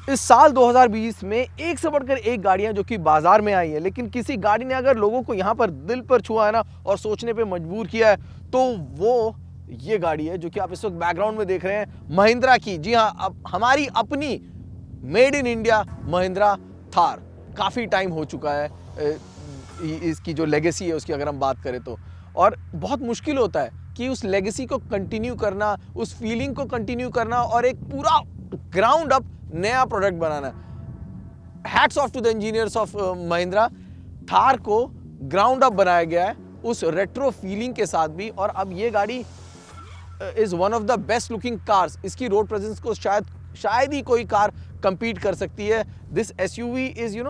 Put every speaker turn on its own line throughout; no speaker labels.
इस साल 2020 में एक से बढ़कर एक गाड़ियां जो कि बाजार में आई हैं, लेकिन किसी गाड़ी ने अगर लोगों को यहाँ पर दिल पर छुआ है ना और सोचने पे मजबूर किया है, तो वो ये गाड़ी है जो कि आप इस वक्त बैकग्राउंड में देख रहे हैं, महिंद्रा की। जी हाँ, अब हमारी अपनी made in India Mahindra Thar. काफ़ी टाइम हो चुका है इसकी जो लेगेसी है उसकी अगर हम बात करें तो, और बहुत मुश्किल होता है कि उस लेगेसी को कंटिन्यू करना, उस फीलिंग को कंटिन्यू करना और एक पूरा ग्राउंड अप नया प्रोडक्ट बनाना। Hats off to the engineers of Mahindra. Thar को ग्राउंड अप बनाया गया है उस रेट्रो फीलिंग के साथ भी, और अब ये गाड़ी is one of the best looking cars. इसकी रोड प्रेजेंस को शायद ही कोई कार कंपीट कर सकती है। This SUV is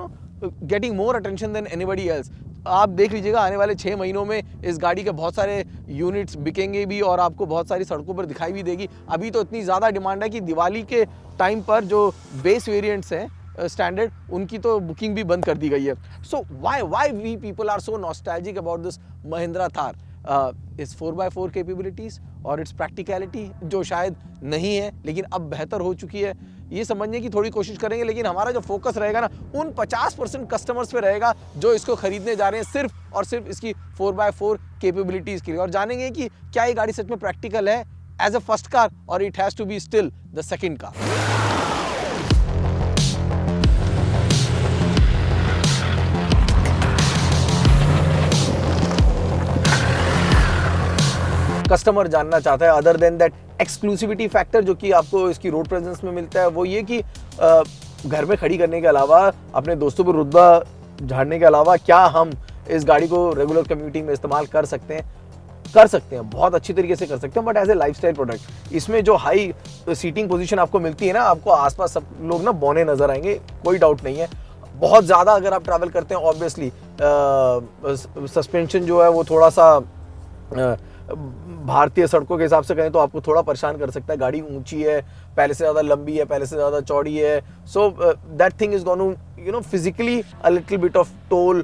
getting more attention than anybody else. आप देख लीजिएगा आने वाले 6 महीनों में इस गाड़ी के बहुत सारे यूनिट्स बिकेंगे भी और आपको बहुत सारी सड़कों पर दिखाई भी देगी। अभी तो इतनी ज़्यादा डिमांड है कि दिवाली के टाइम पर जो बेस वेरिएंट्स हैं स्टैंडर्ड, उनकी तो बुकिंग भी बंद कर दी गई है। So why we people are so nostalgic about this Mahindra Thar? इस 4x4 कैपेबिलिटीज़ और इट्स प्रैक्टिकलिटी जो शायद नहीं है लेकिन अब बेहतर हो चुकी है, ये समझने की थोड़ी कोशिश करेंगे। लेकिन हमारा जो फोकस रहेगा ना उन 50% कस्टमर्स पे रहेगा जो इसको खरीदने जा रहे हैं सिर्फ और सिर्फ इसकी 4x4 कैपेबिलिटीज़ के लिए, और जानेंगे कि क्या ये गाड़ी सच में प्रैक्टिकल है एज अ फर्स्ट कार और it has to be still the second car. Customer जानना चाहता है other than that exclusivity factor जो कि आपको इसकी रोड प्रेजेंस में मिलता है, वो ये कि घर में खड़ी करने के अलावा, अपने दोस्तों पर रुतबा झाड़ने के अलावा, क्या हम इस गाड़ी को रेगुलर कम्यूटिंग में इस्तेमाल कर सकते हैं, बहुत अच्छी तरीके से कर सकते हैं, but as a lifestyle product. इसमें जो हाई सीटिंग पोजीशन आपको मिलती है ना, आपको आसपास सब लोग ना बौने नजर आएंगे, कोई डाउट नहीं है। बहुत ज़्यादा अगर आप ट्रैवल करते हैं ऑब्वियसली सस्पेंशन जो है वो थोड़ा सा भारतीय सड़कों के हिसाब से कहें तो आपको थोड़ा परेशान कर सकता है। गाड़ी ऊंची है, पहले से ज़्यादा लंबी है, पहले से ज़्यादा चौड़ी है, so that thing is gonna physically a little bit of toll,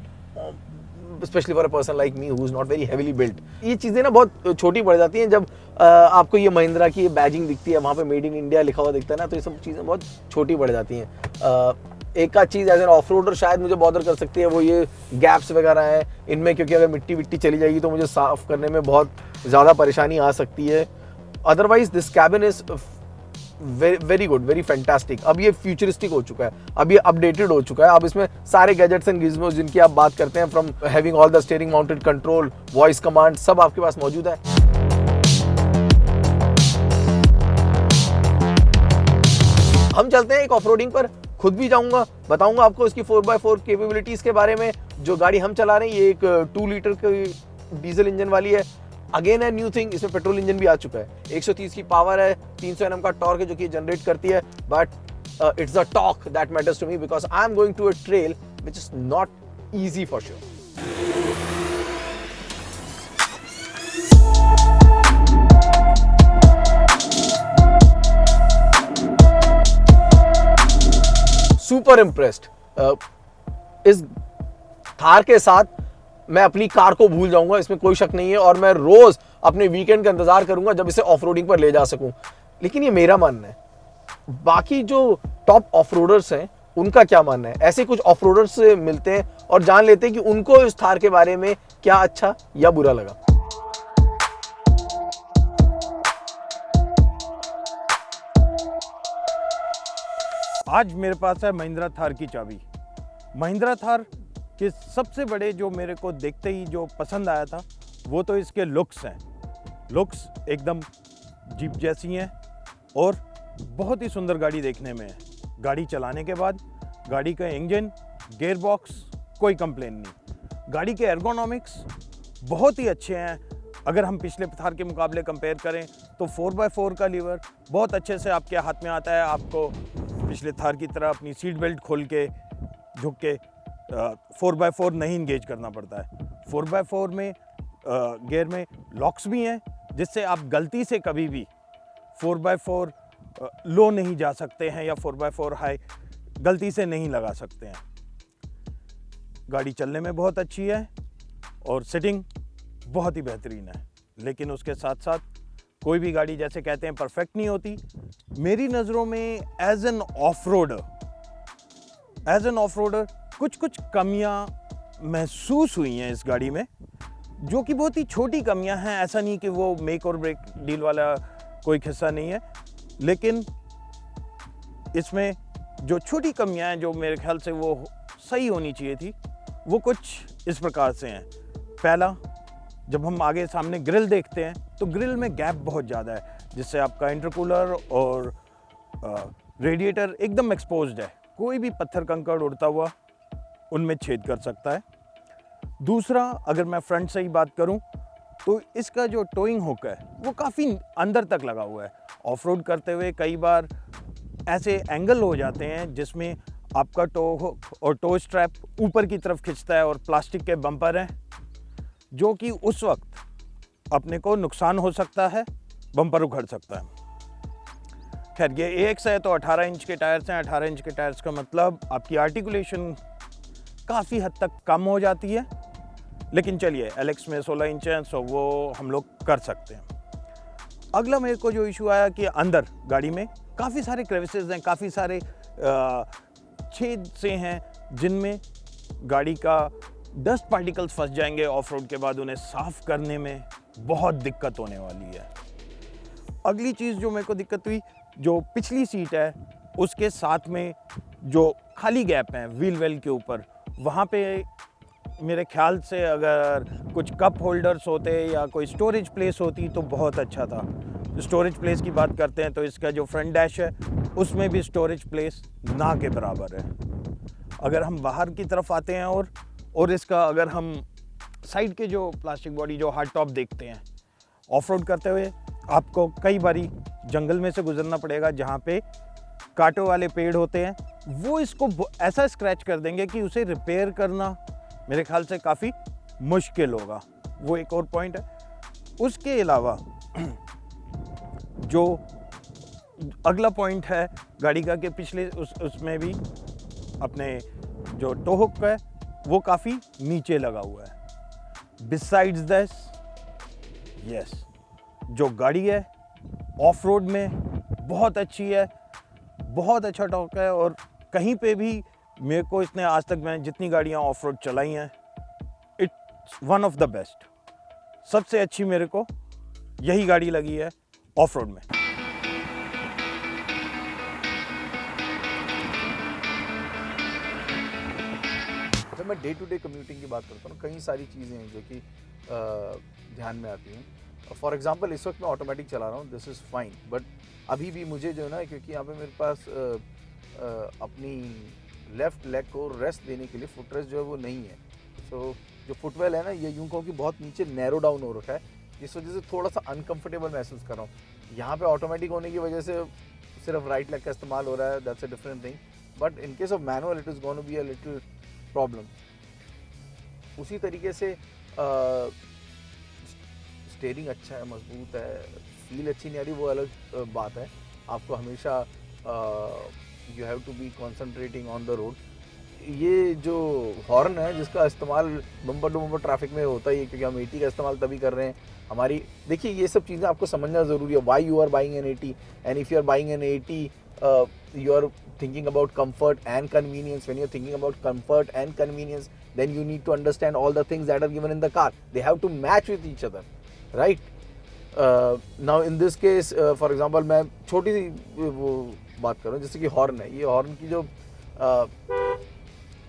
specially for a person like me who is not very heavily built. ये चीज़ें ना बहुत छोटी पड़ जाती हैं जब आपको ये महिंद्रा की बैजिंग दिखती है, वहाँ पे मेड इन इंडिया लिखा हुआ दिखता है ना, तो ये सब चीज़ें बहुत छोटी पड़ जाती हैं। एक आध चीज़ एज एन ऑफ रोडर शायद मुझे बॉदर कर सकती है, वो ये गैप्स वगैरह हैं इनमें, क्योंकि अगर मिट्टी विट्टी चली जाएगी तो मुझे साफ़ करने में बहुत ज़्यादा परेशानी आ सकती है। Otherwise this cabin is very good, very fantastic. अब ये फ्यूचरिस्टिक हो चुका है, अब ये अपडेटेड हो चुका है। अब इसमें सारे गैजेट्स एंड गिज़मोस जिनकी आप बात करते हैं, from having all the steering mounted control, voice command, सब आपके पास मौजूद है। हम चलते हैं एक ऑफ रोडिंग पर, खुद भी जाऊंगा, बताऊंगा आपको इसकी 4x4 कैपेबिलिटीज के बारे में। जो गाड़ी हम चला रहे हैं ये एक 2 लीटर की डीजल इंजन वाली है। अगेन है न्यू थिंग, इसमें पेट्रोल इंजन भी आ चुका है। 130 की पावर है, 300 Nm का टॉर्क है जो कि जनरेट करती है, but it's the torque that matters to me because I am going to a trail which is not easy for sure. Super impressed. इस थार के साथ मैं अपनी कार को भूल जाऊंगा, इसमें कोई शक नहीं है, और मैं रोज अपने वीकेंड का इंतजार करूंगा जब इसे ऑफ रोडिंग पर ले जा सकूं। लेकिन ये मेरा मानना है, बाकी जो टॉप ऑफ रोडर्स हैं उनका क्या मानना है? ऐसे कुछ ऑफ रोडर्स से मिलते हैं और जान लेते हैं कि उनको इस थार के बारे में क्या अच्छा या बुरा लगा।
आज मेरे पास है महिंद्रा थार की चाबी। महिंद्रा थार के सबसे बड़े जो मेरे को देखते ही जो पसंद आया था वो तो इसके लुक्स हैं। लुक्स एकदम जीप जैसी हैं और बहुत ही सुंदर गाड़ी देखने में है। गाड़ी चलाने के बाद गाड़ी का इंजन, गियर बॉक्स, कोई कंप्लेन नहीं। गाड़ी के एर्गोनॉमिक्स बहुत ही अच्छे हैं। अगर हम पिछले थार के मुकाबले कंपेयर करें तो 4x4 का लीवर बहुत अच्छे से आपके हाथ में आता है। आपको पिछले थार की तरह अपनी सीट बेल्ट खोल के झुक के 4x4 नहीं इंगेज करना पड़ता है। 4x4 में गियर में लॉक्स भी हैं जिससे आप गलती से कभी भी 4x4 लो नहीं जा सकते हैं या 4x4 हाई गलती से नहीं लगा सकते हैं। गाड़ी चलने में बहुत अच्छी है और सिटिंग बहुत ही बेहतरीन है, लेकिन उसके साथ साथ कोई भी गाड़ी जैसे कहते हैं परफेक्ट नहीं होती। मेरी नज़रों में as an off roader as an off roader कुछ कमियां महसूस हुई हैं इस गाड़ी में, जो कि बहुत ही छोटी कमियां हैं। ऐसा नहीं कि वो मेक और ब्रेक डील वाला कोई किस्सा नहीं है, लेकिन इसमें जो छोटी कमियां हैं जो मेरे ख्याल से वो सही होनी चाहिए थी, वो कुछ इस प्रकार से हैं। पहला, जब हम आगे सामने ग्रिल देखते हैं तो ग्रिल में गैप बहुत ज़्यादा है, जिससे आपका इंटरकूलर और रेडिएटर एकदम एक्सपोज्ड है। कोई भी पत्थर कंकड़ उड़ता हुआ उनमें छेद कर सकता है। दूसरा, अगर मैं फ्रंट से ही बात करूं तो इसका जो टोइंग हुक है वो काफ़ी अंदर तक लगा हुआ है। ऑफ रोड करते हुए कई बार ऐसे एंगल हो जाते हैं जिसमें आपका टो हुक और टो स्ट्रैप ऊपर की तरफ खिंचता है और प्लास्टिक के बम्पर हैं, जो कि उस वक्त अपने को नुकसान हो सकता है, बम्पर उखड़ सकता है। खैर, ये AX है तो 18 इंच के टायर्स हैं। 18 इंच के टायर्स का मतलब आपकी आर्टिकुलेशन काफ़ी हद तक कम हो जाती है, लेकिन चलिए LX में 16 इंच है, सो वो हम लोग कर सकते हैं। अगला मेरे को जो इशू आया कि अंदर गाड़ी में काफ़ी सारे क्रेविसेस हैं, काफ़ी सारे छेद से हैं, जिनमें गाड़ी का डस्ट पार्टिकल्स फंस जाएंगे। ऑफ रोड के बाद उन्हें साफ करने में बहुत दिक्कत होने वाली है। अगली चीज़ जो मेरे को दिक्कत हुई, जो पिछली सीट है उसके साथ में जो खाली गैप हैं व्हील वेल के ऊपर, वहाँ पे मेरे ख्याल से अगर कुछ कप होल्डर्स होते या कोई स्टोरेज प्लेस होती तो बहुत अच्छा था। स्टोरेज प्लेस की बात करते हैं तो इसका जो फ्रंट डैश है उसमें भी स्टोरेज प्लेस ना के बराबर है। अगर हम बाहर की तरफ आते हैं और इसका अगर हम साइड के जो प्लास्टिक बॉडी जो हार्ड टॉप देखते हैं, ऑफ रोड करते हुए आपको कई बारी जंगल में से गुजरना पड़ेगा जहाँ पे कांटों वाले पेड़ होते हैं, वो इसको ऐसा स्क्रैच कर देंगे कि उसे रिपेयर करना मेरे ख्याल से काफ़ी मुश्किल होगा। वो एक और पॉइंट है। उसके अलावा जो अगला पॉइंट है गाड़ी का कि पिछले उसमें भी अपने जो टो हुक है वो काफ़ी नीचे लगा हुआ है। बिसाइड्स दिस, यस, जो गाड़ी है ऑफ रोड में बहुत अच्छी है, बहुत अच्छा टॉर्क है, और कहीं पे भी मेरे को इसने आज तक मैंने जितनी गाड़ियाँ ऑफ रोड चलाई हैं, it's one of the best. सबसे अच्छी मेरे को यही गाड़ी लगी है ऑफ रोड में।
जब मैं डे टू डे कम्यूटिंग की बात करता हूँ, कई सारी चीज़ें हैं जो कि ध्यान में आती हैं। फॉर एग्जांपल, इस वक्त मैं ऑटोमेटिक चला रहा हूँ, दिस इज़ फाइन, बट अभी भी मुझे जो है ना, क्योंकि यहाँ पे मेरे पास अपनी लेफ़्ट लेग को रेस्ट देने के लिए फुट रेस्ट जो है वो नहीं है। सो जो फुटवेल है ना, ये यूँ कहूँ कि बहुत नीचे नैरो डाउन हो रखा है, जिस वजह से थोड़ा सा अनकम्फर्टेबल महसूस कर रहा हूँ। यहाँ पे ऑटोमेटिक होने की वजह से सिर्फ राइट लेग का इस्तेमाल हो रहा है, that's a different thing, but in case of manual it is gonna be a little problem. उसी तरीके से स्टीयरिंग अच्छा है, मजबूत है, फील अच्छी नहीं आ रही वो अलग बात है। आपको हमेशा you have to be concentrating on the road. ये जो हॉर्न है जिसका इस्तेमाल बम्पर टू बम्पर ट्रैफिक में होता ही है, क्योंकि हम 80 का इस्तेमाल तभी कर रहे हैं। हमारी देखिए, ये सब चीज़ें आपको समझना ज़रूरी है। Why you are buying an 80, and if you are buying an 80 you are thinking about comfort and convenience. When you're thinking about comfort and convenience, then you need to understand all the things that are given in the car. They have to match with each other, right? Now in this case, for example, मैं छोटी सी वो बात कर रहा हूँ, जैसे कि horn है। ये हॉर्न की जो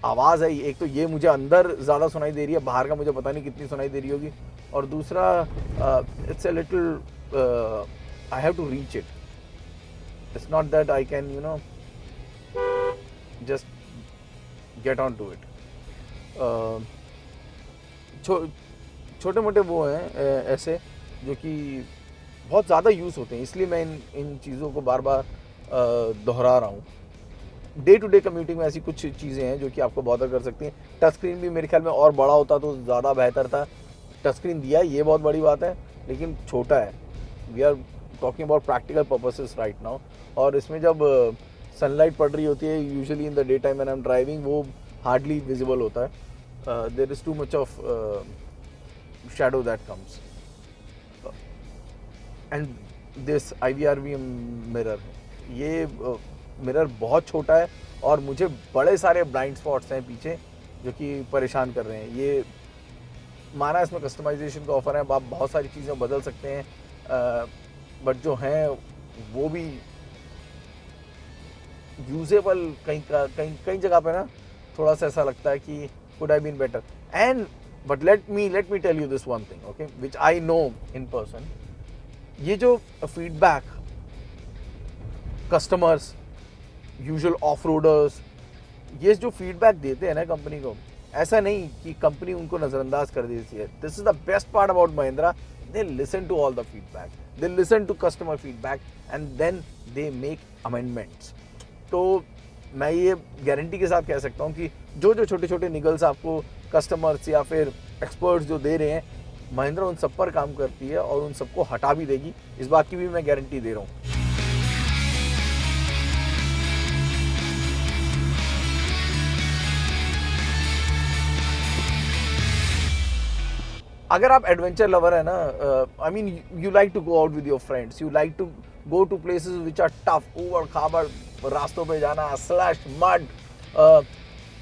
आवाज़ है, एक तो ये मुझे अंदर ज़्यादा सुनाई दे रही है, बाहर का मुझे पता नहीं कितनी सुनाई दे रही होगी। और दूसरा, it's a little I have to reach it. It's not that I can, you know, just get on to it. छोटे मोटे वो हैं ऐसे जो कि बहुत ज़्यादा यूज़ होते हैं, इसलिए मैं इन चीज़ों को बार बार दोहरा रहा हूँ। डे टू डे कम्यूटिंग में ऐसी कुछ चीज़ें हैं जो कि आपको बॉदर कर सकती हैं। टच स्क्रीन भी मेरे ख्याल में और बड़ा होता तो ज़्यादा बेहतर था। टच स्क्रीन दिया है, ये बहुत बड़ी बात है, लेकिन छोटा है। We are talking about practical purposes right now. और इसमें जब सनलाइट पड़ रही होती है, usually in the day time when I am driving, वो हार्डली विजिबल होता है। There is too much of shadow that comes. And this IVRV mirror, ये मिरर बहुत छोटा है और मुझे बड़े सारे ब्लाइंड स्पॉट्स हैं पीछे जो कि परेशान कर रहे हैं। ये माना इसमें कस्टमाइजेशन का ऑफर है, आप बहुत सारी चीज़ें बदल सकते हैं, बट जो हैं वो भी यूजेबल कहीं जगह पे ना थोड़ा सा ऐसा लगता है कि could I been better. And but let me tell you this one thing, okay, which I know in person. ये जो feedback customers, usual off roaders, ये जो फीडबैक देते हैं ना कंपनी को, ऐसा नहीं कि कंपनी उनको नज़रअंदाज कर देती है। This is the best part about Mahindra, they listen to all the feedback, they listen to customer feedback and then they make amendments. तो मैं ये गारंटी के साथ कह सकता हूँ कि जो छोटे छोटे निगल्स आपको कस्टमर्स या फिर एक्सपर्ट्स जो दे रहे हैं, महिंद्रा उन सब पर काम करती है और उन सबको हटा भी देगी, इस बात की भी मैं गारंटी दे रहा हूँ। अगर आप एडवेंचर लवर है ना, I mean you like to go out with your friends, you like to go to places which are tough, ऊबड़ खाबड़ रास्तों पे जाना, स्लैश मड,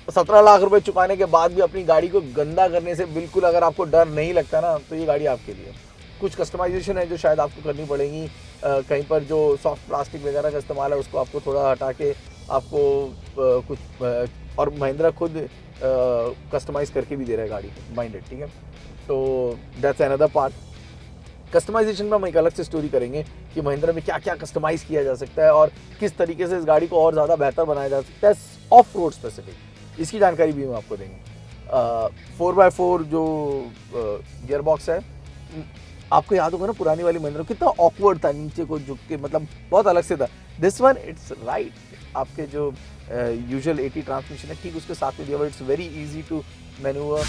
17 लाख रुपए चुकाने के बाद भी अपनी गाड़ी को गंदा करने से बिल्कुल अगर आपको डर नहीं लगता ना, तो ये गाड़ी आपके लिए। कुछ कस्टमाइजेशन है जो शायद आपको करनी पड़ेगी, कहीं पर जो सॉफ्ट प्लास्टिक वगैरह का इस्तेमाल है उसको आपको थोड़ा हटा के आपको कुछ और महिंद्रा खुद कस्टमाइज़ करके भी दे रहा है गाड़ी को, माइंडेड, ठीक है। तो दैट्स अनदर पार्ट। कस्टमाइजेशन में हम एक अलग से स्टोरी करेंगे कि महिंद्रा में क्या क्या कस्टमाइज़ किया जा सकता है और किस तरीके से इस गाड़ी को और ज़्यादा बेहतर बनाया जा सकता है ऑफ रोड स्पेसिफिक, इसकी जानकारी भी हम आपको देंगे। 4x4 जो गियर बॉक्स है, आपको याद होगा ना पुरानी वाली महिंद्रा कितना ऑकवर्ड था, नीचे को झुक के, मतलब बहुत अलग से था। दिस वन इट्स राइट, आपके जो यूजुअल 80 ट्रांसमिशन है ठीक उसके साथ में दिया हुआ, it's very easy to manoeuvre.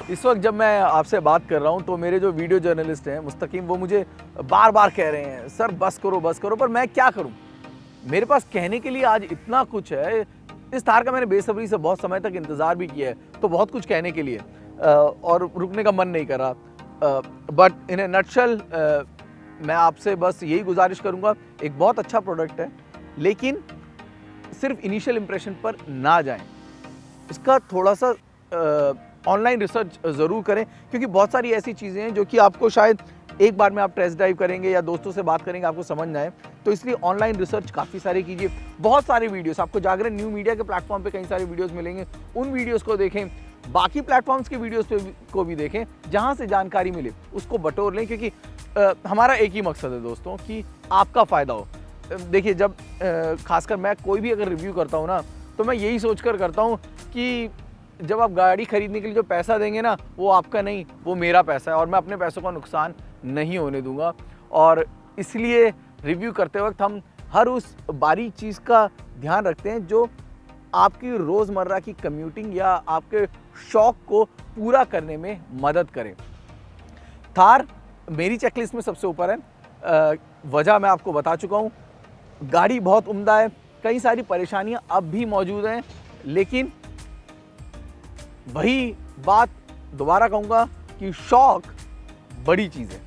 इस वक्त जब मैं आपसे बात कर रहा हूं तो मेरे जो वीडियो जर्नलिस्ट हैं मुस्तकीम, वो मुझे बार बार कह रहे हैं सर बस करो, पर मैं क्या करूं, मेरे पास कहने के लिए आज इतना कुछ है। इस थार का मैंने बेसब्री से बहुत समय तक इंतज़ार भी किया है, तो बहुत कुछ कहने के लिए और रुकने का मन नहीं कर रहा। बट इन ए नटशल मैं आपसे बस यही गुजारिश करूंगा, एक बहुत अच्छा प्रोडक्ट है, लेकिन सिर्फ इनिशियल इम्प्रेशन पर ना जाएं, इसका थोड़ा सा ऑनलाइन रिसर्च ज़रूर करें, क्योंकि बहुत सारी ऐसी चीज़ें हैं जो कि आपको शायद एक बार में आप टेस्ट ड्राइव करेंगे या दोस्तों से बात करेंगे आपको समझ ना आए, तो इसलिए ऑनलाइन रिसर्च काफ़ी सारे कीजिए। बहुत सारे वीडियोस आपको जागरण न्यू मीडिया के प्लेटफॉर्म पे कई सारे वीडियोस मिलेंगे, उन वीडियोस को देखें, बाकी प्लेटफॉर्म्स के वीडियोस को भी देखें, जहां से जानकारी मिले उसको बटोर लें, क्योंकि हमारा एक ही मकसद है दोस्तों कि आपका फ़ायदा हो। देखिए, जब खासकर मैं कोई भी अगर रिव्यू करता हूँ ना, तो मैं यही सोच कर करता हूँ कि जब आप गाड़ी खरीदने के लिए जो पैसा देंगे ना, वो आपका नहीं, वो मेरा पैसा है और मैं अपने पैसों का नुकसान नहीं होने दूंगा। और इसलिए रिव्यू करते वक्त हम हर उस बारीक चीज़ का ध्यान रखते हैं जो आपकी रोज़मर्रा की कम्यूटिंग या आपके शौक़ को पूरा करने में मदद करे। थार मेरी चेकलिस्ट में सबसे ऊपर है, वजह मैं आपको बता चुका हूँ। गाड़ी बहुत उम्दा है, कई सारी परेशानियाँ अब भी मौजूद हैं, लेकिन वही बात दोबारा कहूँगा कि शौक़ बड़ी चीज़ है।